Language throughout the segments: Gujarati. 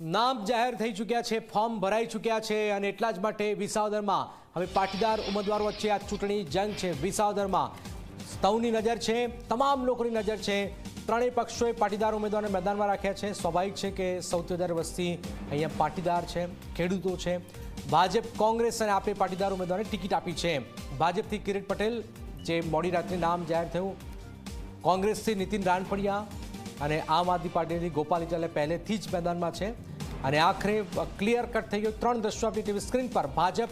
નામ જાહેર થઈ ચૂક્યા છે, ફોર્મ ભરાઈ ચૂક્યા છે અને એટલા જ માટે વિસાવદરમાં હવે પાટીદાર ઉમેદવારો વચ્ચે આ ચૂંટણી જંગ છે। વિસાવદરમાં સૌની નજર છે, તમામ લોકોની નજર છે। ત્રણેય પક્ષોએ પાટીદાર ઉમેદવારોને મેદાનમાં રાખ્યા છે। સ્વાભાવિક છે કે સૌથી વધારે વસ્તી અહીંયા પાટીદાર છે, ખેડૂતો છે। ભાજપ, કોંગ્રેસ અને આપે પાટીદાર ઉમેદવારોને ટિકિટ આપી છે। ભાજપથી કિરીટ પટેલ, જે મોડી રાત્રે નામ જાહેર થયું, કોંગ્રેસથી નીતિન રાણપડિયા અને આમ આદમી પાર્ટીથી ગોપાલ ઇટાલિયા પહેલેથી જ મેદાનમાં છે અને આખરે ક્લિયર કટ થઈ ગયું। ત્રણ દ્રશ્યો આપણી ટીવી સ્ક્રીન પર, ભાજપ,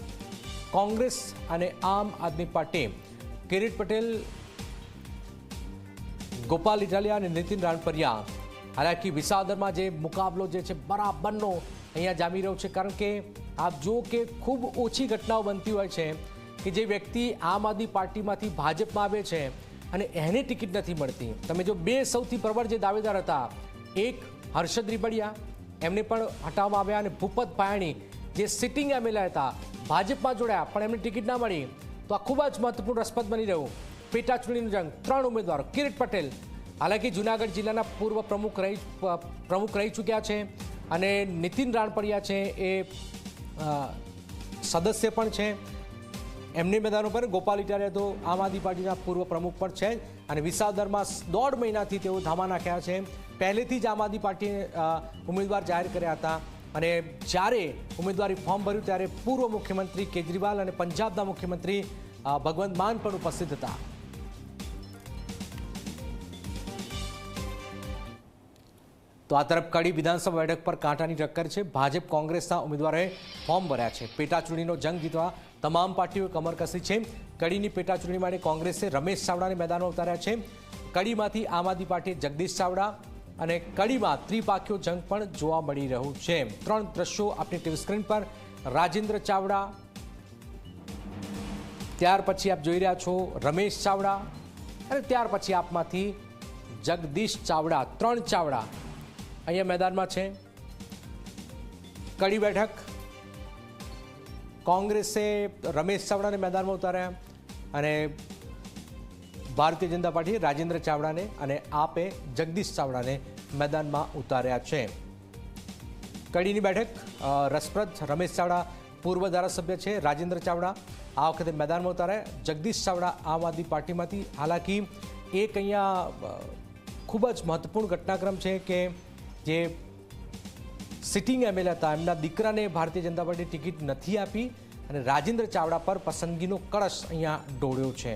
કોંગ્રેસ અને આમ આદમી પાર્ટી, કિરીટ પટેલ, ગોપાલ ઇટાલિયા અને નીતિન રાણપડિયા। હાલાકી વિસાવદરમાં જે મુકાબલો જે છે બરાબરનો અહીંયા જામી રહ્યો છે, કારણ કે આપ જુઓ કે ખૂબ ઓછી ઘટનાઓ બનતી હોય છે કે જે વ્યક્તિ આમ આદમી પાર્ટીમાંથી ભાજપમાં આવે છે અને એને ટિકિટ નથી મળતી। તમે જો બે સૌથી પ્રબળ જે દાવેદાર હતા, એક હર્ષદ રીબડિયા, એમને પણ હટાવવામાં આવ્યા, અને ભૂપત પાયાણી જે સિટિંગ એમએલએ હતા, ભાજપમાં જોડાયા પણ એમને ટિકિટ ના મળી। તો આ ખૂબ જ મહત્વપૂર્ણ રસપ્રદ બની રહ્યું પેટા ચૂંટણીનું જંગ। ત્રણ ઉમેદવારો, કિરીટ પટેલ હાલાકી જૂનાગઢ જિલ્લાના પૂર્વ પ્રમુખ રહી ચૂક્યા છે અને નીતિન રાણપડિયા છે એ સદસ્ય પણ છે એમની મેદાનો પર। ગોપાલ ઇટાલિયા તો આમ આદમી પાર્ટીના પૂર્વ પ્રમુખ પણ છે અને વિસાવદરમાં 1.5 મહિનાથી તેઓ ધામા નાખ્યા છે। પહેલેથી જ આમ આદમી પાર્ટીએ ઉમેદવાર જાહેર કર્યા હતા અને જ્યારે ઉમેદવારી ફોર્મ ભર્યું ત્યારે પૂર્વ મુખ્યમંત્રી કેજરીવાલ અને પંજાબના મુખ્યમંત્રી ભગવંત માન પણ ઉપસ્થિત હતા। તો આ તરફ કડી વિધાનસભા બેઠક પર કાંટાની ટક્કર છે। ભાજપ, કોંગ્રેસના ઉમેદવારોએ ફોર્મ ભર્યા છે। પેટા ચૂંટણીનો જંગ જીતવા તમામ પાર્ટીઓએ કમર કસી છે। કડીની પેટા ચૂંટણી માટે કોંગ્રેસે રમેશ ચાવડાને મેદાનમાં ઉતાર્યા છે। કડીમાંથી આમ આદમી પાર્ટીએ જગદીશ ચાવડા અને કડીમાં ત્રિપાખીયો જંગ પણ જોવા મળી રહ્યું છે। ત્રણ દ્રશ્યો આપણી ટીવી સ્ક્રીન પર, રાજેન્દ્ર ચાવડા, ત્યાર પછી આપ જોઈ રહ્યા છો રમેશ ચાવડા અને ત્યાર પછી આપમાંથી જગદીશ ચાવડા। ત્રણ ચાવડા અહીંયા મેદાનમાં છે। કડી બેઠક કોંગ્રેસે રમેશ ચાવડાને મેદાનમાં ઉતાર્યા અને ભારતીય જનતા પાર્ટીએ રાજેન્દ્ર ચાવડાને અને આપે જગદીશ ચાવડાને મેદાનમાં ઉતાર્યા છે। કડીની બેઠક રસપ્રદ, રમેશ ચાવડા પૂર્વ ધારાસભ્ય છે, રાજેન્દ્ર ચાવડા આ વખતે મેદાનમાં ઉતાર્યા। જગદીશ ચાવડા આમ આદમી પાર્ટીમાંથી। હાલાકી એક અહીંયા ખૂબ જ મહત્વપૂર્ણ ઘટનાક્રમ છે કે જે સિટિંગ એમએલએ હતા એમના દીકરાને ભારતીય જનતા પાર્ટી ટિકિટ નથી આપી અને રાજેન્દ્ર ચાવડા પર પસંદગીનો કળશ અહીંયા ઢોળ્યો છે।